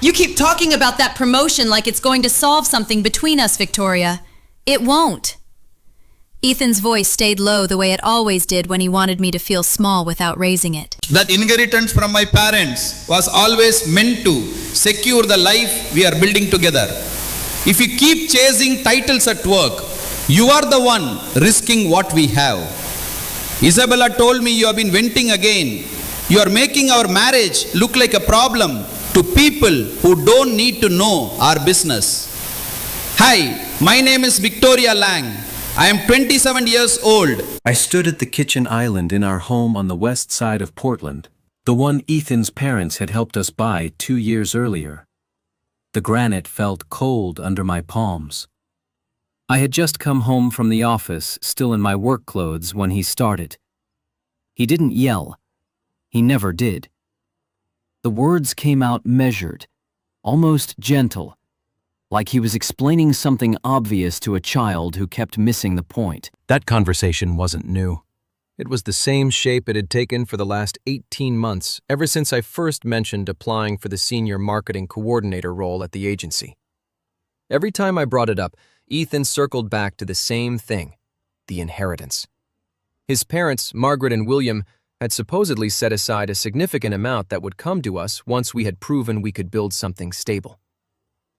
You keep talking about that promotion like it's going to solve something between us, Victoria. It won't. Ethan's voice stayed low the way it always did when he wanted me to feel small without raising it. That inheritance from my parents was always meant to secure the life we are building together. If you keep chasing titles at work, you are the one risking what we have. Isabella told me you have been venting again. You are making our marriage look like a problem to people who don't need to know our business. Hi, my name is Victoria Lang. I am 27 years old. I stood at the kitchen island in our home on the west side of Portland, the one Ethan's parents had helped us buy 2 years earlier. The granite felt cold under my palms. I had just come home from the office, still in my work clothes, when he started. He didn't yell. He never did. The words came out measured, almost gentle, like he was explaining something obvious to a child who kept missing the point. That conversation wasn't new. It was the same shape it had taken for the last 18 months, ever since I first mentioned applying for the senior marketing coordinator role at the agency. Every time I brought it up, Ethan circled back to the same thing, the inheritance. His parents, Margaret and William, had supposedly set aside a significant amount that would come to us once we had proven we could build something stable.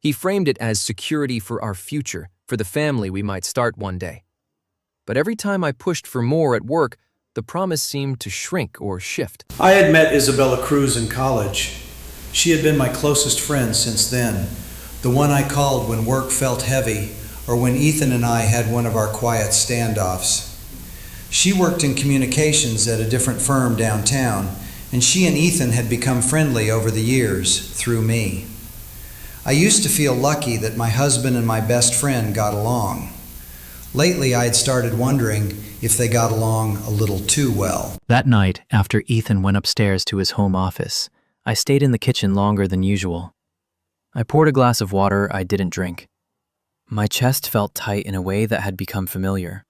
He framed it as security for our future, for the family we might start one day. But every time I pushed for more at work, the promise seemed to shrink or shift. I had met Isabella Cruz in college. She had been my closest friend since then, the one I called when work felt heavy or when Ethan and I had one of our quiet standoffs. She worked in communications at a different firm downtown, and she and Ethan had become friendly over the years through me. I used to feel lucky that my husband and my best friend got along. Lately, I had started wondering if they got along a little too well. That night, after Ethan went upstairs to his home office, I stayed in the kitchen longer than usual. I poured a glass of water I didn't drink. My chest felt tight in a way that had become familiar.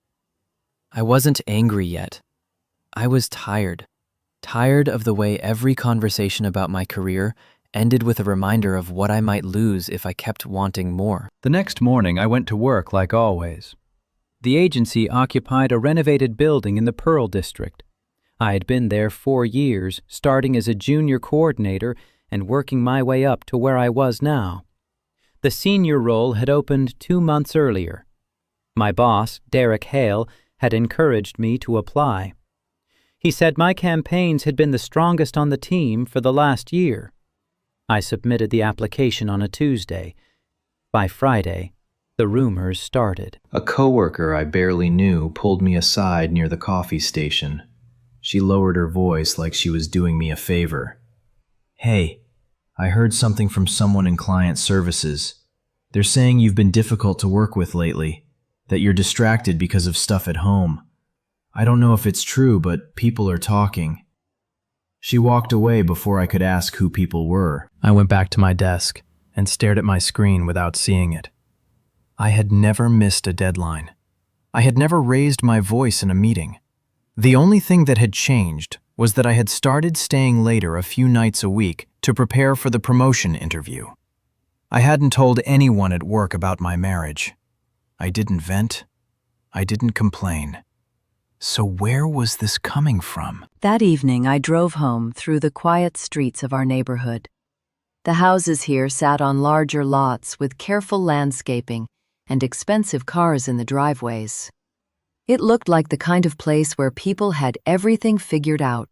I wasn't angry yet. I was tired. Tired of the way every conversation about my career ended with a reminder of what I might lose if I kept wanting more. The next morning, I went to work like always. The agency occupied a renovated building in the Pearl District. I had been there 4 years, starting as a junior coordinator and working my way up to where I was now. The senior role had opened 2 months earlier. My boss, Derek Hale, had encouraged me to apply. He said my campaigns had been the strongest on the team for the last year. I submitted the application on a Tuesday. By Friday, the rumors started. A coworker I barely knew pulled me aside near the coffee station. She lowered her voice like she was doing me a favor. "Hey, I heard something from someone in client services. They're saying you've been difficult to work with lately, that you're distracted because of stuff at home. I don't know if it's true, but people are talking." She walked away before I could ask who people were. I went back to my desk and stared at my screen without seeing it. I had never missed a deadline. I had never raised my voice in a meeting. The only thing that had changed was that I had started staying later a few nights a week to prepare for the promotion interview. I hadn't told anyone at work about my marriage. I didn't vent. I didn't complain. So where was this coming from? That evening, I drove home through the quiet streets of our neighborhood. The houses here sat on larger lots with careful landscaping and expensive cars in the driveways. It looked like the kind of place where people had everything figured out.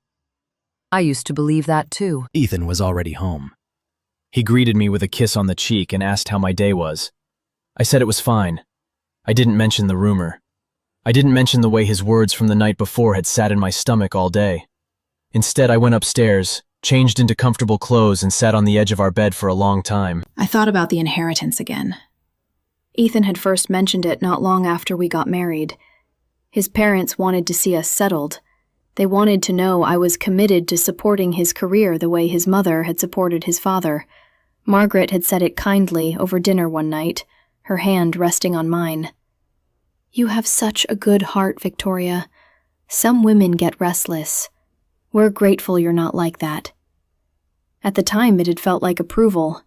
I used to believe that too. Ethan was already home. He greeted me with a kiss on the cheek and asked how my day was. I said it was fine. I didn't mention the rumor. I didn't mention the way his words from the night before had sat in my stomach all day. Instead, I went upstairs, changed into comfortable clothes, and sat on the edge of our bed for a long time. I thought about the inheritance again. Ethan had first mentioned it not long after we got married. His parents wanted to see us settled. They wanted to know I was committed to supporting his career the way his mother had supported his father. Margaret had said it kindly over dinner one night, her hand resting on mine. "You have such a good heart, Victoria. Some women get restless. We're grateful you're not like that." At the time, it had felt like approval.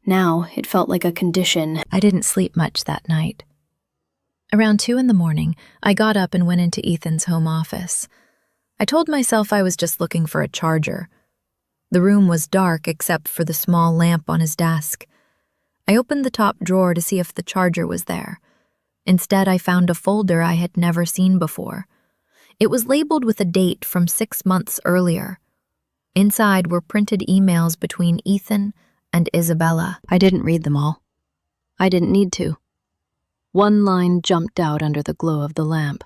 Now it felt like a condition. I didn't sleep much that night. Around 2 in the morning, I got up and went into Ethan's home office. I told myself I was just looking for a charger. The room was dark except for the small lamp on his desk. I opened the top drawer to see if the charger was there. Instead, I found a folder I had never seen before. It was labeled with a date from 6 months earlier. Inside were printed emails between Ethan and Isabella. I didn't read them all. I didn't need to. One line jumped out under the glow of the lamp.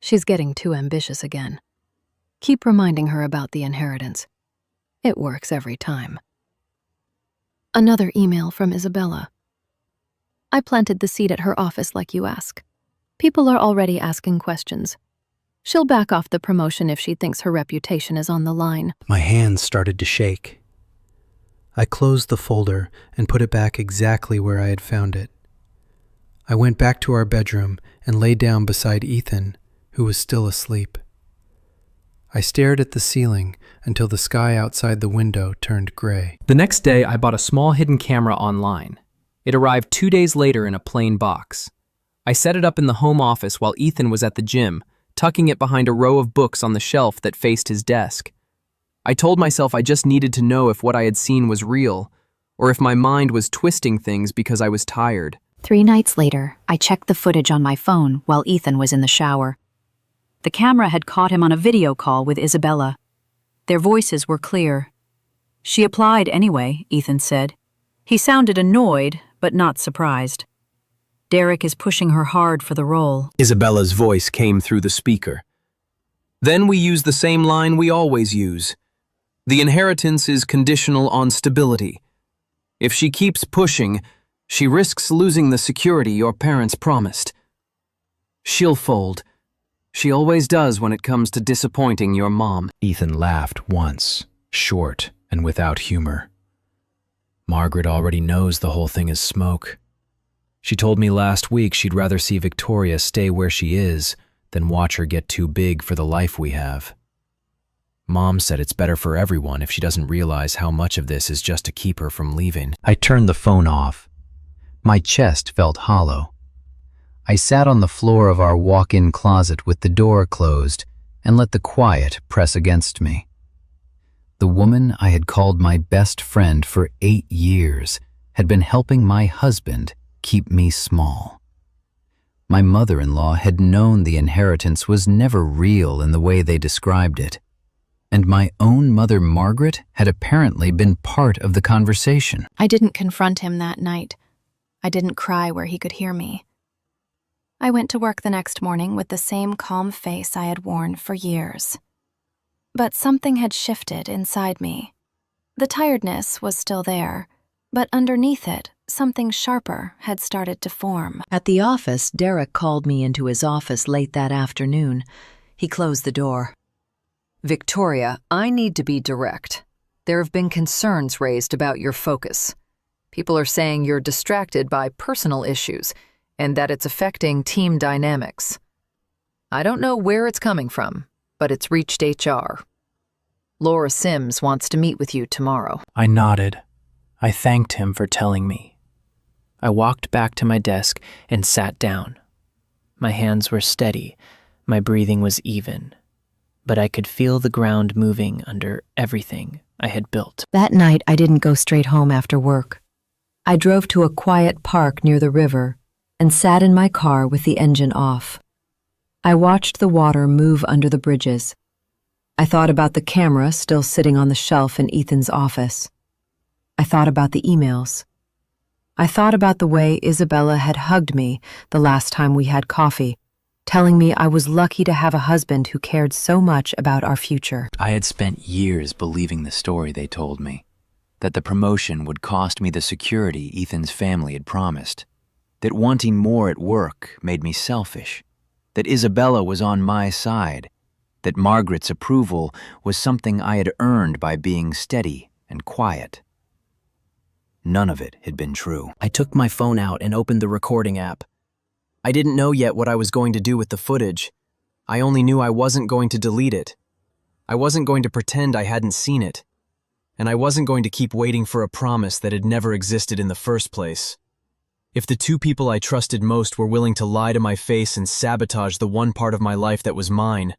She's getting too ambitious again. Keep reminding her about the inheritance. It works every time. Another email from Isabella. I planted the seed at her office like you ask. People are already asking questions. She'll back off the promotion if she thinks her reputation is on the line. My hands started to shake. I closed the folder and put it back exactly where I had found it. I went back to our bedroom and lay down beside Ethan, who was still asleep. I stared at the ceiling until the sky outside the window turned gray. The next day, I bought a small hidden camera online. It arrived 2 days later in a plain box. I set it up in the home office while Ethan was at the gym, tucking it behind a row of books on the shelf that faced his desk. I told myself I just needed to know if what I had seen was real, or if my mind was twisting things because I was tired. 3 nights later, I checked the footage on my phone while Ethan was in the shower. The camera had caught him on a video call with Isabella. Their voices were clear. "She applied anyway," Ethan said. He sounded annoyed, but not surprised. "Derek is pushing her hard for the role." Isabella's voice came through the speaker. Then we use the same line we always use. The inheritance is conditional on stability. If she keeps pushing, she risks losing the security your parents promised. She'll fold. She always does when it comes to disappointing your mom. Ethan laughed once, short and without humor. Margaret already knows the whole thing is smoke. She told me last week she'd rather see Victoria stay where she is than watch her get too big for the life we have. Mom said it's better for everyone if she doesn't realize how much of this is just to keep her from leaving. I turned the phone off. My chest felt hollow. I sat on the floor of our walk-in closet with the door closed and let the quiet press against me. The woman I had called my best friend for 8 years had been helping my husband keep me small. My mother-in-law had known the inheritance was never real in the way they described it, and my own mother Margaret had apparently been part of the conversation. I didn't confront him that night. I didn't cry where he could hear me. I went to work the next morning with the same calm face I had worn for years. But something had shifted inside me. The tiredness was still there, but underneath it, something sharper had started to form. At the office, Derek called me into his office late that afternoon. He closed the door. "Victoria, I need to be direct. There have been concerns raised about your focus. People are saying you're distracted by personal issues and that it's affecting team dynamics. I don't know where it's coming from, but it's reached HR. Laura Sims wants to meet with you tomorrow." I nodded. I thanked him for telling me. I walked back to my desk and sat down. My hands were steady, my breathing was even, but I could feel the ground moving under everything I had built. That night, I didn't go straight home after work. I drove to a quiet park near the river and sat in my car with the engine off. I watched the water move under the bridges. I thought about the camera still sitting on the shelf in Ethan's office. I thought about the emails. I thought about the way Isabella had hugged me the last time we had coffee, telling me I was lucky to have a husband who cared so much about our future. I had spent years believing the story they told me, that the promotion would cost me the security Ethan's family had promised, that wanting more at work made me selfish, that Isabella was on my side, that Margaret's approval was something I had earned by being steady and quiet. None of it had been true. I took my phone out and opened the recording app. I didn't know yet what I was going to do with the footage. I only knew I wasn't going to delete it. I wasn't going to pretend I hadn't seen it. and I wasn't going to keep waiting for a promise that had never existed in the first place. If the two people I trusted most were willing to lie to my face and sabotage the one part of my life that was mine,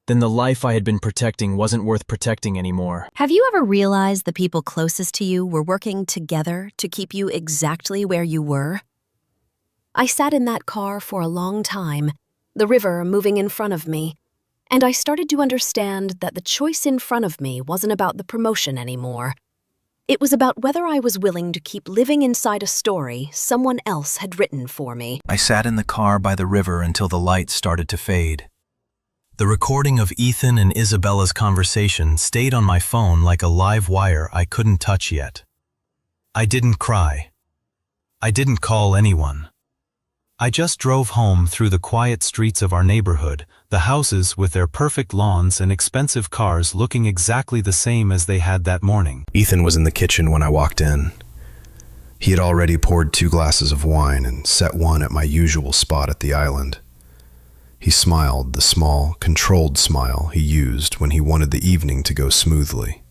then the life I had been protecting wasn't worth protecting anymore. Have you ever realized the people closest to you were working together to keep you exactly where you were? I sat in that car for a long time, the river moving in front of me, and I started to understand that the choice in front of me wasn't about the promotion anymore. It was about whether I was willing to keep living inside a story someone else had written for me. I sat in the car by the river until the lights started to fade. The recording of Ethan and Isabella's conversation stayed on my phone like a live wire I couldn't touch yet. I didn't cry. I didn't call anyone. I just drove home through the quiet streets of our neighborhood, the houses with their perfect lawns and expensive cars looking exactly the same as they had that morning. Ethan was in the kitchen when I walked in. He had already poured 2 glasses of wine and set one at my usual spot at the island. He smiled, the small, controlled smile he used when he wanted the evening to go smoothly.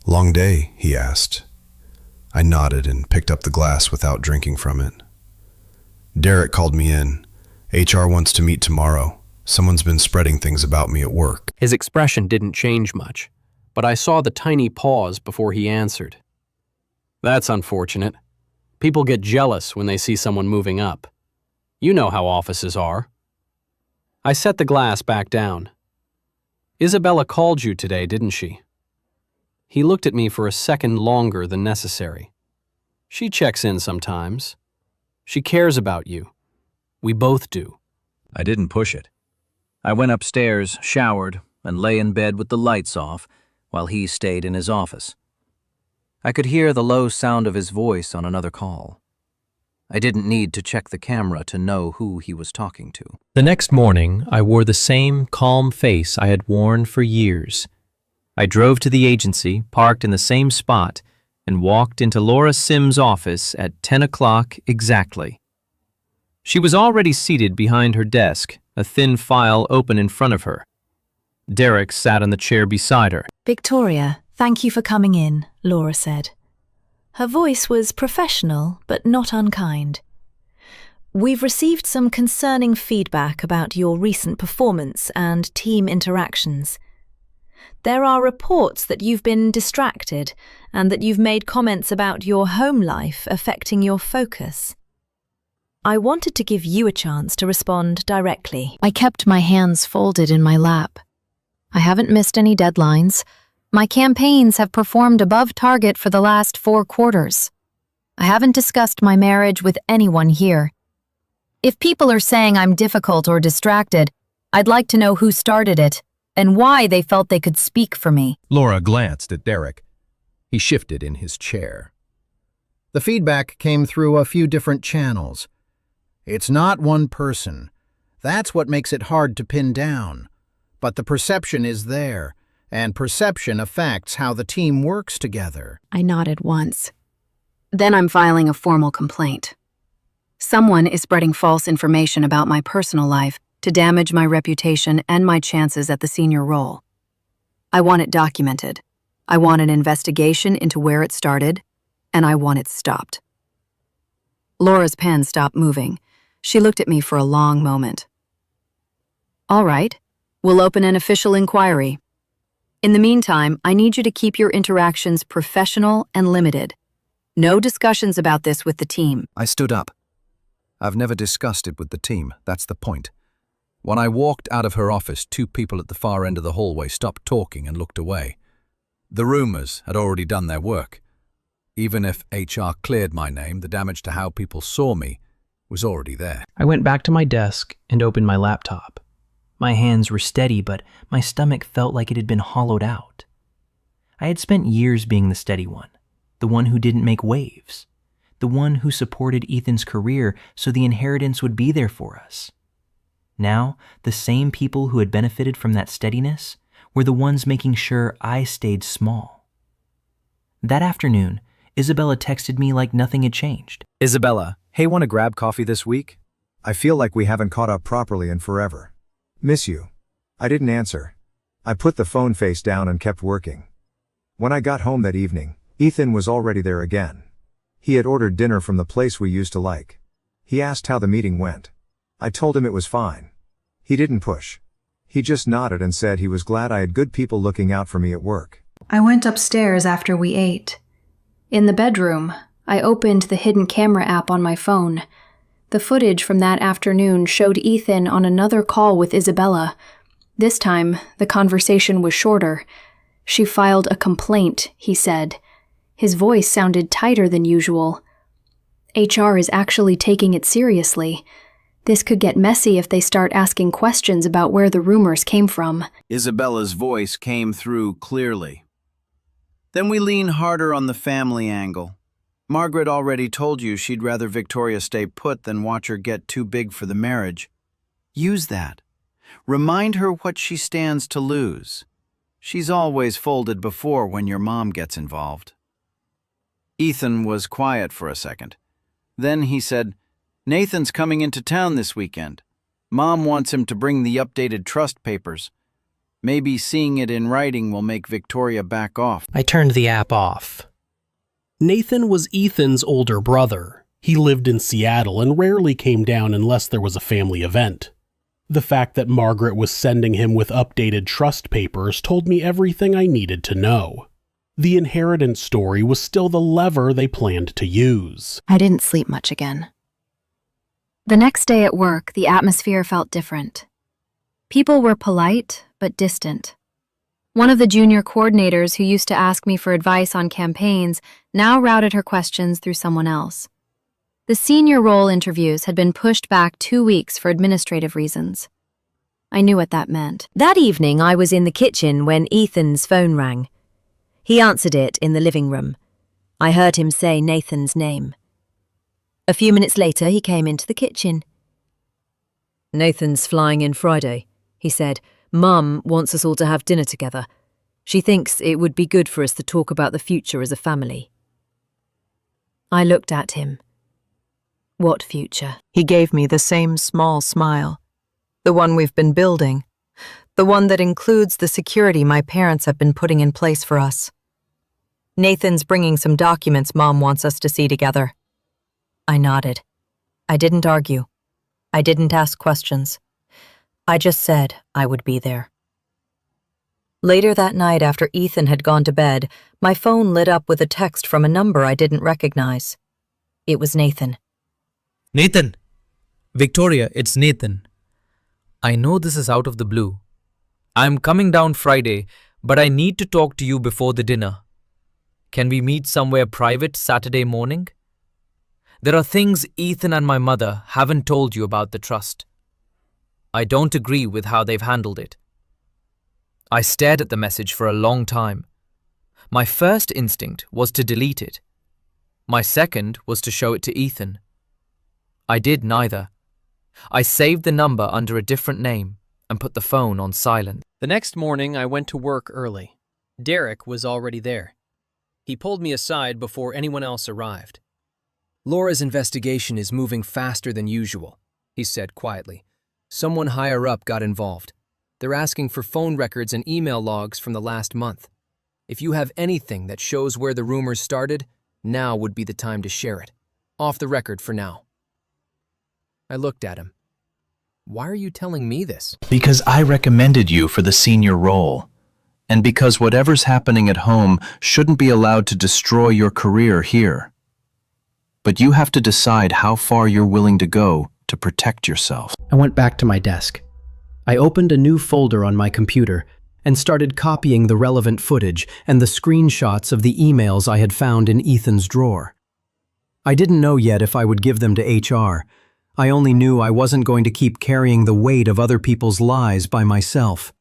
"Long day?" he asked. I nodded and picked up the glass without drinking from it. "Derek called me in. HR wants to meet tomorrow. Someone's been spreading things about me at work." His expression didn't change much, but I saw the tiny pause before he answered. "That's unfortunate. People get jealous when they see someone moving up. You know how offices are." I set the glass back down. "Isabella called you today, didn't she?" He looked at me for a second longer than necessary. "She checks in sometimes. She cares about you. We both do." I didn't push it. I went upstairs, showered, and lay in bed with the lights off while he stayed in his office. I could hear the low sound of his voice on another call. I didn't need to check the camera to know who he was talking to. The next morning, I wore the same calm face I had worn for years. I drove to the agency, parked in the same spot, and walked into Laura Sims' office at 10 o'clock exactly. She was already seated behind her desk, a thin file open in front of her. Derek sat in the chair beside her. "Victoria, thank you for coming in," Laura said. Her voice was professional, but not unkind. "We've received some concerning feedback about your recent performance and team interactions. There are reports that you've been distracted and that you've made comments about your home life affecting your focus. I wanted to give you a chance to respond directly." I kept my hands folded in my lap. I haven't missed any deadlines. My campaigns have performed above target for the last 4 quarters. I haven't discussed my marriage with anyone here. If people are saying I'm difficult or distracted, I'd like to know who started it and why they felt they could speak for me. Laura glanced at Derek. He shifted in his chair. "The feedback came through a few different channels. It's not one person. That's what makes it hard to pin down. But the perception is there, and perception affects how the team works together." I nodded once. "Then I'm filing a formal complaint. Someone is spreading false information about my personal life to damage my reputation and my chances at the senior role. I want it documented. I want an investigation into where it started, and I want it stopped." Laura's pen stopped moving. She looked at me for a long moment. "All right, we'll open an official inquiry. In the meantime, I need you to keep your interactions professional and limited. No discussions about this with the team." I stood up. "I've never discussed it with the team, that's the point." When I walked out of her office, 2 people at the far end of the hallway stopped talking and looked away. The rumors had already done their work. Even if HR cleared my name, the damage to how people saw me was already there. I went back to my desk and opened my laptop. My hands were steady, but my stomach felt like it had been hollowed out. I had spent years being the steady one, the one who didn't make waves, the one who supported Ethan's career so the inheritance would be there for us. Now, the same people who had benefited from that steadiness were the ones making sure I stayed small. That afternoon, Isabella texted me like nothing had changed. "Isabella, hey, want to grab coffee this week? I feel like we haven't caught up properly in forever. Miss you." I didn't answer. I put the phone face down and kept working. When I got home that evening, Ethan was already there again. He had ordered dinner from the place we used to like. He asked how the meeting went. I told him it was fine. He didn't push. He just nodded and said he was glad I had good people looking out for me at work. I went upstairs after we ate. In the bedroom, I opened the hidden camera app on my phone. The footage from that afternoon showed Ethan on another call with Isabella. This time, the conversation was shorter. She filed a complaint, he said. His voice sounded tighter than usual. HR is actually taking it seriously. This could get messy if they start asking questions about where the rumors came from. Isabella's voice came through clearly. Then we lean harder on the family angle. Margaret already told you she'd rather Victoria stay put than watch her get too big for the marriage. Use that. Remind her what she stands to lose. She's always folded before when your mom gets involved. Ethan was quiet for a second. Then he said, "Nathan's coming into town this weekend. Mom wants him to bring the updated trust papers. Maybe seeing it in writing will make Victoria back off." I turned the app off. Nathan was Ethan's older brother. He lived in Seattle and rarely came down unless there was a family event. The fact that Margaret was sending him with updated trust papers told me everything I needed to know. The inheritance story was still the lever they planned to use. I didn't sleep much again. The next day at work, the atmosphere felt different. People were polite, but distant. One of the junior coordinators who used to ask me for advice on campaigns now routed her questions through someone else. The senior role interviews had been pushed back 2 weeks for administrative reasons. I knew what that meant. That evening, I was in the kitchen when Ethan's phone rang. He answered it in the living room. I heard him say Nathan's name. A few minutes later, he came into the kitchen. "Nathan's flying in Friday," he said. "Mum wants us all to have dinner together. She thinks it would be good for us to talk about the future as a family." I looked at him. What future? He gave me the same small smile. The one we've been building. The one that includes the security my parents have been putting in place for us. "Nathan's bringing some documents Mom wants us to see together." I nodded. I didn't argue. I didn't ask questions. I just said I would be there. Later that night, after Ethan had gone to bed, my phone lit up with a text from a number I didn't recognize. It was Nathan. "Nathan! Victoria, it's Nathan. I know this is out of the blue. I'm coming down Friday, but I need to talk to you before the dinner. Can we meet somewhere private Saturday morning? There are things Ethan and my mother haven't told you about the trust. I don't agree with how they've handled it." I stared at the message for a long time. My first instinct was to delete it. My second was to show it to Ethan. I did neither. I saved the number under a different name and put the phone on silent. The next morning, I went to work early. Derek was already there. He pulled me aside before anyone else arrived. "Laura's investigation is moving faster than usual," he said quietly. "Someone higher up got involved. They're asking for phone records and email logs from the last month. If you have anything that shows where the rumors started, now would be the time to share it. Off the record for now." I looked at him. "Why are you telling me this?" "Because I recommended you for the senior role. And because whatever's happening at home shouldn't be allowed to destroy your career here. But you have to decide how far you're willing to go to protect yourself." I went back to my desk. I opened a new folder on my computer and started copying the relevant footage and the screenshots of the emails I had found in Ethan's drawer. I didn't know yet if I would give them to HR. I only knew I wasn't going to keep carrying the weight of other people's lies by myself.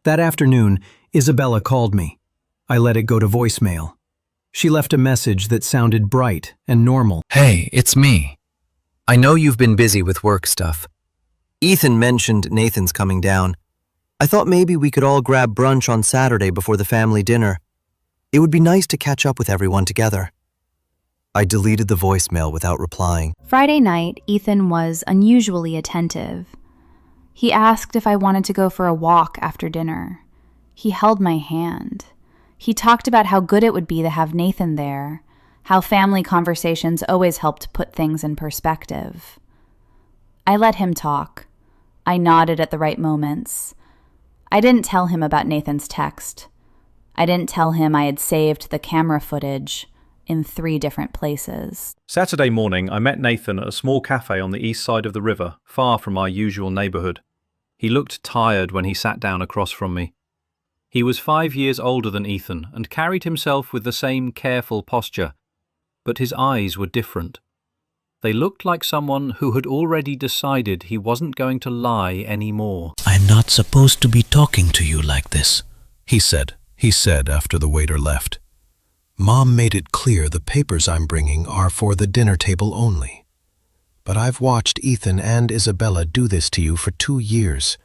That afternoon, Isabella called me. I let it go to voicemail. She left a message that sounded bright and normal. "Hey, it's me. I know you've been busy with work stuff. Ethan mentioned Nathan's coming down. I thought maybe we could all grab brunch on Saturday before the family dinner. It would be nice to catch up with everyone together." I deleted the voicemail without replying. Friday night, Ethan was unusually attentive. He asked if I wanted to go for a walk after dinner. He held my hand. He talked about how good it would be to have Nathan there, how family conversations always helped put things in perspective. I let him talk. I nodded at the right moments. I didn't tell him about Nathan's text. I didn't tell him I had saved the camera footage in 3 different places. Saturday morning, I met Nathan at a small cafe on the east side of the river, far from our usual neighborhood. He looked tired when he sat down across from me. He was 5 years older than Ethan and carried himself with the same careful posture, but his eyes were different. They looked like someone who had already decided he wasn't going to lie anymore. "I'm not supposed to be talking to you like this," he said after the waiter left. "Mom made it clear the papers I'm bringing are for the dinner table only. But I've watched Ethan and Isabella do this to you for 2 years,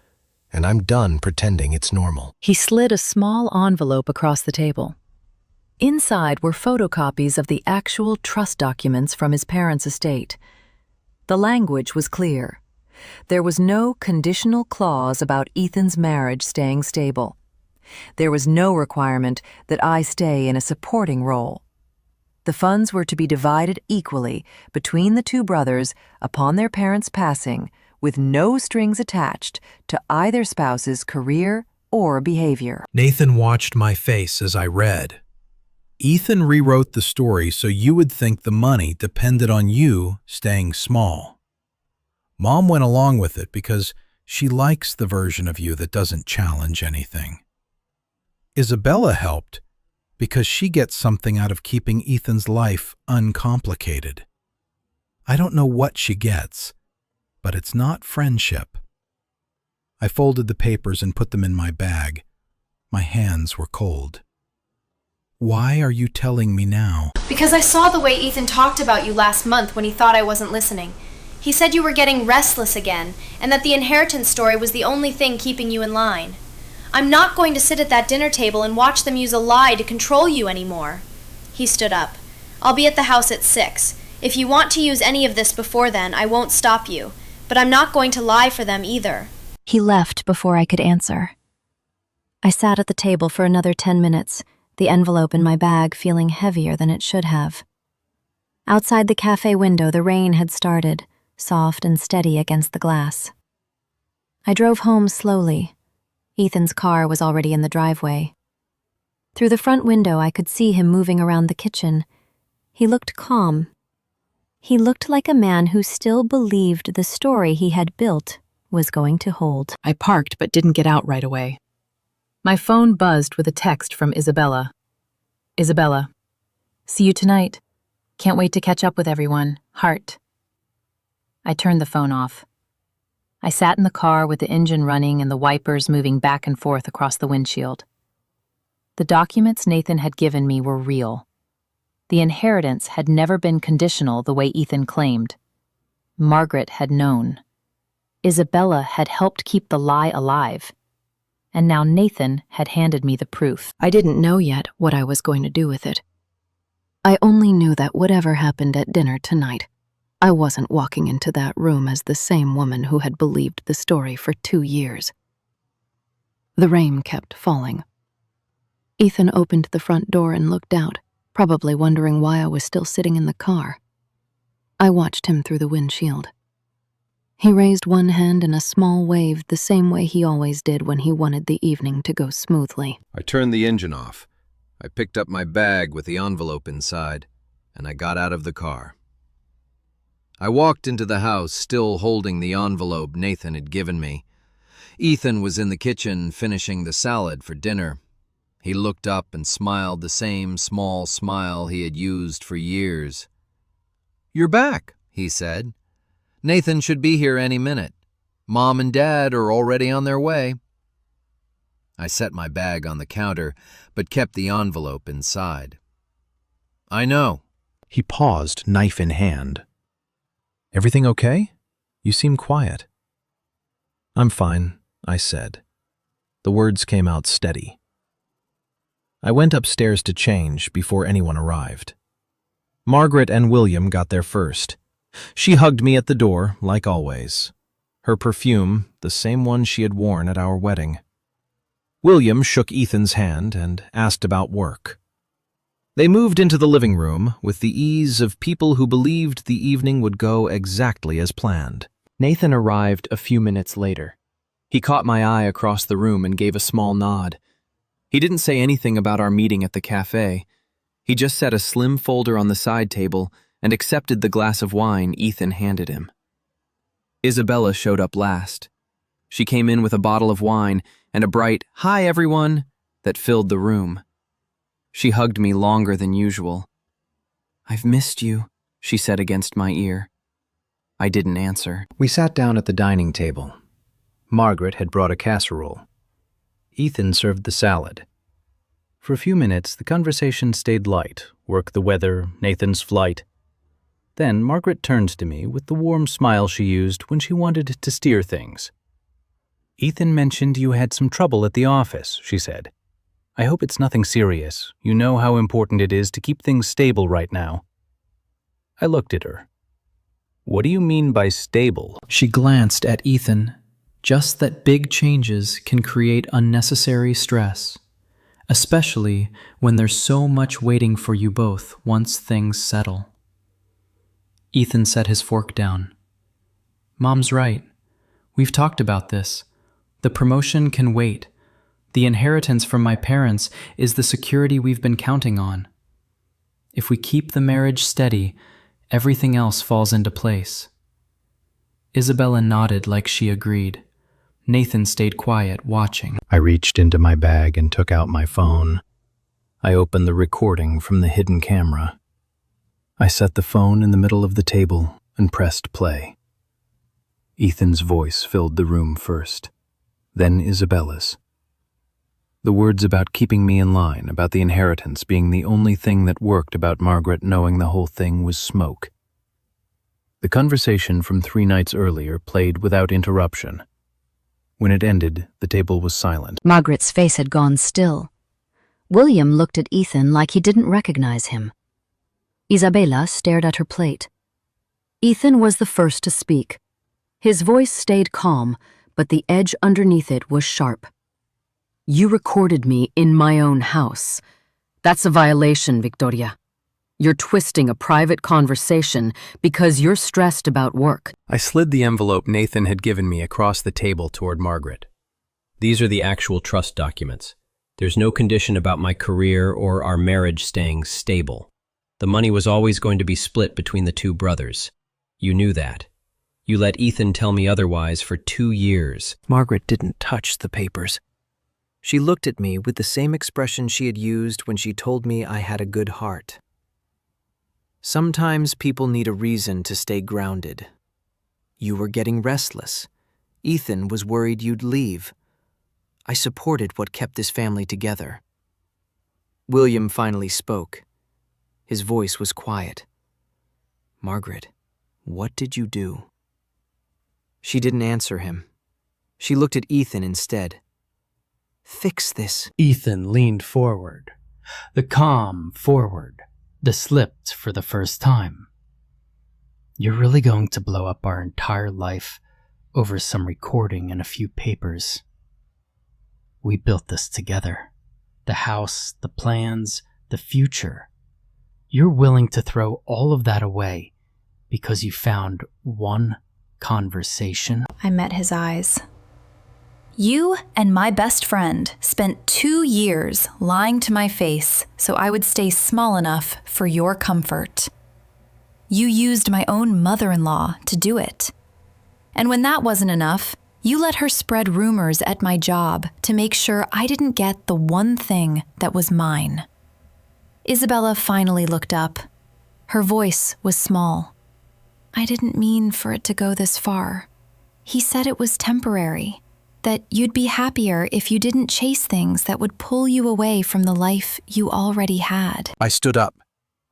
and I'm done pretending it's normal." He slid a small envelope across the table. Inside were photocopies of the actual trust documents from his parents' estate. The language was clear. There was no conditional clause about Ethan's marriage staying stable. There was no requirement that I stay in a supporting role. The funds were to be divided equally between the 2 brothers upon their parents' passing, with no strings attached to either spouse's career or behavior. Nathan watched my face as I read. Ethan rewrote the story so you would think the money depended on you staying small. Mom went along with it because she likes the version of you that doesn't challenge anything. Isabella helped because she gets something out of keeping Ethan's life uncomplicated. I don't know what she gets, but it's not friendship. I folded the papers and put them in my bag. My hands were cold. "Why are you telling me now?" "Because I saw the way Ethan talked about you last month when he thought I wasn't listening. He said you were getting restless again, and that the inheritance story was the only thing keeping you in line. I'm not going to sit at that dinner table and watch them use a lie to control you anymore." He stood up. "I'll be at the house at 6. If you want to use any of this before then, I won't stop you. But I'm not going to lie for them either." He left before I could answer. I sat at the table for another 10 minutes, the envelope in my bag feeling heavier than it should have. Outside the cafe window, the rain had started, soft and steady against the glass. I drove home slowly. Ethan's car was already in the driveway. Through the front window, I could see him moving around the kitchen. He looked calm. He looked like a man who still believed the story he had built was going to hold. I parked but didn't get out right away. My phone buzzed with a text from Isabella. "Isabella, see you tonight. Can't wait to catch up with everyone. Heart." I turned the phone off. I sat in the car with the engine running and the wipers moving back and forth across the windshield. The documents Nathan had given me were real. The inheritance had never been conditional the way Ethan claimed. Margaret had known. Isabella had helped keep the lie alive. And now Nathan had handed me the proof. I didn't know yet what I was going to do with it. I only knew that whatever happened at dinner tonight, I wasn't walking into that room as the same woman who had believed the story for 2 years. The rain kept falling. Ethan opened the front door and looked out, probably wondering why I was still sitting in the car. I watched him through the windshield. He raised one hand in a small wave the same way he always did when he wanted the evening to go smoothly. I turned the engine off. I picked up my bag with the envelope inside, and I got out of the car. I walked into the house, still holding the envelope Nathan had given me. Ethan was in the kitchen finishing the salad for dinner. He looked up and smiled the same small smile he had used for years. "You're back," he said. "Nathan should be here any minute. Mom and Dad are already on their way." I set my bag on the counter, but kept the envelope inside. "I know." He paused, knife in hand. "Everything okay? You seem quiet." "I'm fine," I said. The words came out steady. I went upstairs to change before anyone arrived. Margaret and William got there first. She hugged me at the door, like always. Her perfume, the same one she had worn at our wedding. William shook Ethan's hand and asked about work. They moved into the living room with the ease of people who believed the evening would go exactly as planned. Nathan arrived a few minutes later. He caught my eye across the room and gave a small nod. He didn't say anything about our meeting at the cafe. He just set a slim folder on the side table and accepted the glass of wine Ethan handed him. Isabella showed up last. She came in with a bottle of wine and a bright, "Hi, everyone," that filled the room. She hugged me longer than usual. "I've missed you," she said against my ear. I didn't answer. We sat down at the dining table. Margaret had brought a casserole. Ethan served the salad. For a few minutes, the conversation stayed light, work the weather, Nathan's flight. Then Margaret turned to me with the warm smile she used when she wanted to steer things. "Ethan mentioned you had some trouble at the office," she said. "I hope it's nothing serious. You know how important it is to keep things stable right now." I looked at her. "What do you mean by stable?" She glanced at Ethan. Just that big changes can create unnecessary stress, especially when there's so much waiting for you both once things settle. Ethan set his fork down. "Mom's right. We've talked about this. The promotion can wait. The inheritance from my parents is the security we've been counting on. If we keep the marriage steady, everything else falls into place." Isabella nodded like she agreed. Nathan stayed quiet, watching. I reached into my bag and took out my phone. I opened the recording from the hidden camera. I set the phone in the middle of the table and pressed play. Ethan's voice filled the room first, then Isabella's. The words about keeping me in line, about the inheritance being the only thing that worked about Margaret knowing the whole thing was smoke. The conversation from 3 nights earlier played without interruption. When it ended, the table was silent. Margaret's face had gone still. William looked at Ethan like he didn't recognize him. Isabella stared at her plate. Ethan was the first to speak. His voice stayed calm, but the edge underneath it was sharp. "You recorded me in my own house. That's a violation, Victoria. You're twisting a private conversation because you're stressed about work." I slid the envelope Nathan had given me across the table toward Margaret. "These are the actual trust documents. There's no condition about my career or our marriage staying stable. The money was always going to be split between the 2 brothers. You knew that. You let Ethan tell me otherwise for 2 years. Margaret didn't touch the papers. She looked at me with the same expression she had used when she told me I had a good heart. Sometimes people need a reason to stay grounded. You were getting restless. Ethan was worried you'd leave. I supported what kept this family together. William finally spoke. His voice was quiet. "Margaret, what did you do?" She didn't answer him. She looked at Ethan instead. "Fix this." Ethan leaned forward, the calm forward, the slipped for the first time. "You're really going to blow up our entire life over some recording and a few papers. We built this together. The house, the plans, the future. You're willing to throw all of that away because you found one conversation?" I met his eyes. "You and my best friend spent 2 years lying to my face so I would stay small enough for your comfort. You used my own mother-in-law to do it. And when that wasn't enough, you let her spread rumors at my job to make sure I didn't get the one thing that was mine." Isabella finally looked up. Her voice was small. "I didn't mean for it to go this far. He said it was temporary, that you'd be happier if you didn't chase things that would pull you away from the life you already had." I stood up.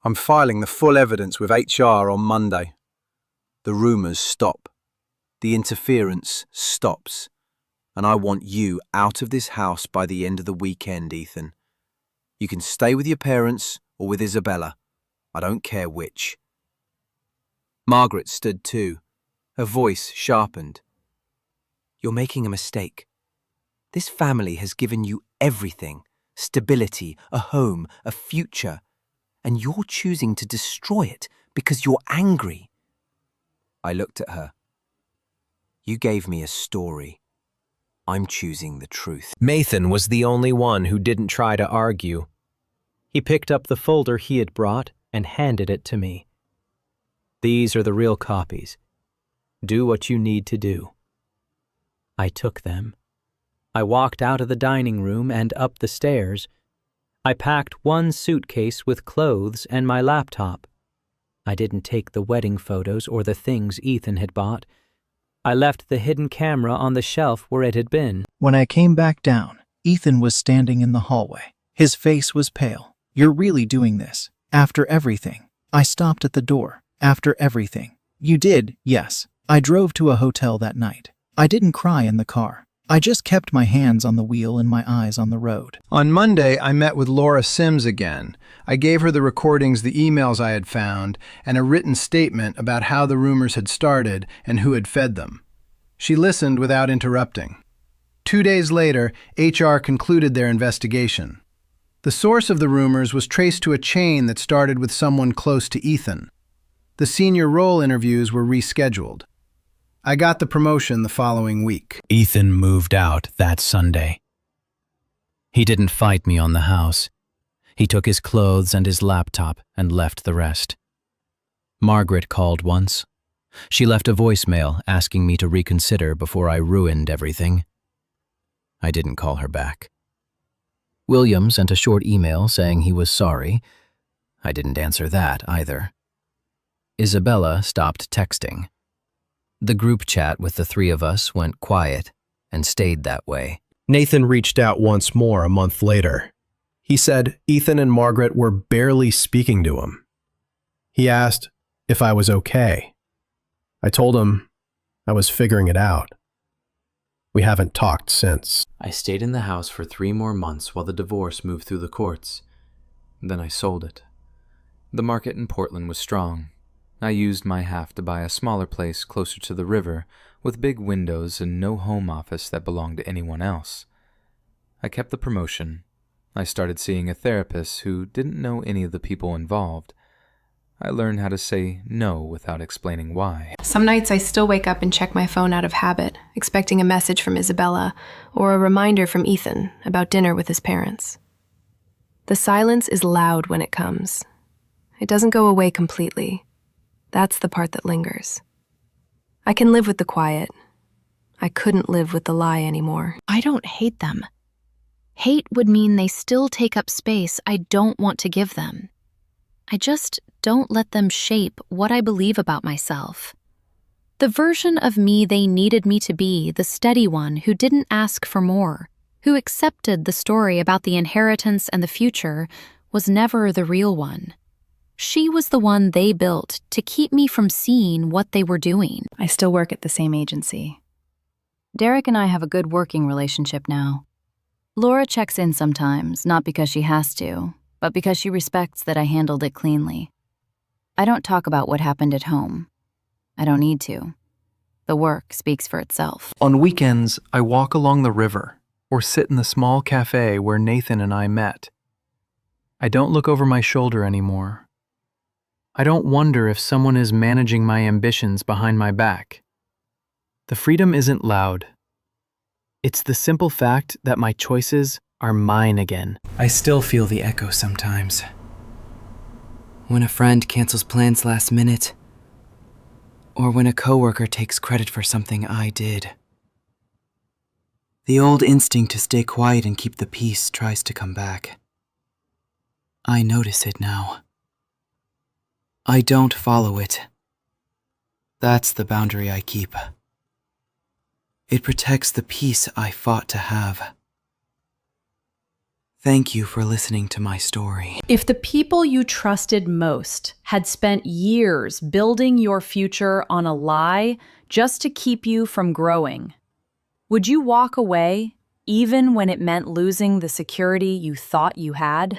"I'm filing the full evidence with HR on Monday. The rumors stop. The interference stops. And I want you out of this house by the end of the weekend, Ethan. You can stay with your parents or with Isabella. I don't care which." Margaret stood too. Her voice sharpened. "You're making a mistake. This family has given you everything: stability, a home, a future, and you're choosing to destroy it because you're angry. I looked at her. You gave me a story. I'm choosing the truth. Nathan was the only one who didn't try to argue. He picked up the folder he had brought and handed it to me. These are the real copies. Do what you need to do. I took them. I walked out of the dining room and up the stairs. I packed one suitcase with clothes and my laptop. I didn't take the wedding photos or the things Ethan had bought. I left the hidden camera on the shelf where it had been. When I came back down, Ethan was standing in the hallway. His face was pale. You're really doing this? After everything? I stopped at the door. After everything? You did, yes. I drove to a hotel that night. I didn't cry in the car. I just kept my hands on the wheel and my eyes on the road. On Monday, I met with Laura Sims again. I gave her the recordings, the emails I had found, and a written statement about how the rumors had started and who had fed them. She listened without interrupting. 2 days later, HR concluded their investigation. The source of the rumors was traced to a chain that started with someone close to Ethan. The senior role interviews were rescheduled. I got the promotion the following week. Ethan moved out that Sunday. He didn't fight me on the house. He took his clothes and his laptop and left the rest. Margaret called once. She left a voicemail asking me to reconsider before I ruined everything. I didn't call her back. William sent a short email saying he was sorry. I didn't answer that either. Isabella stopped texting. The group chat with the three of us went quiet and stayed that way. Nathan reached out once more a month later. He said Ethan and Margaret were barely speaking to him. He asked if I was okay. I told him I was figuring it out. We haven't talked since. I stayed in the house for 3 more months while the divorce moved through the courts. Then I sold it. The market in Portland was strong. I used my half to buy a smaller place closer to the river with big windows and no home office that belonged to anyone else. I kept the promotion. I started seeing a therapist who didn't know any of the people involved. I learned how to say no without explaining why. Some nights I still wake up and check my phone out of habit, expecting a message from Isabella or a reminder from Ethan about dinner with his parents. The silence is loud when it comes. It doesn't go away completely. That's the part that lingers. I can live with the quiet. I couldn't live with the lie anymore. I don't hate them. Hate would mean they still take up space I don't want to give them. I just don't let them shape what I believe about myself. The version of me they needed me to be, the steady one who didn't ask for more, who accepted the story about the inheritance and the future, was never the real one. She was the one they built to keep me from seeing what they were doing. I still work at the same agency. Derek and I have a good working relationship now. Laura checks in sometimes, not because she has to, but because she respects that I handled it cleanly. I don't talk about what happened at home. I don't need to. The work speaks for itself. On weekends, I walk along the river or sit in the small cafe where Nathan and I met. I don't look over my shoulder anymore. I don't wonder if someone is managing my ambitions behind my back. The freedom isn't loud. It's the simple fact that my choices are mine again. I still feel the echo sometimes. When a friend cancels plans last minute, or when a coworker takes credit for something I did. The old instinct to stay quiet and keep the peace tries to come back. I notice it now. I don't follow it. That's the boundary I keep. It protects the peace I fought to have. Thank you for listening to my story. If the people you trusted most had spent years building your future on a lie just to keep you from growing, would you walk away even when it meant losing the security you thought you had?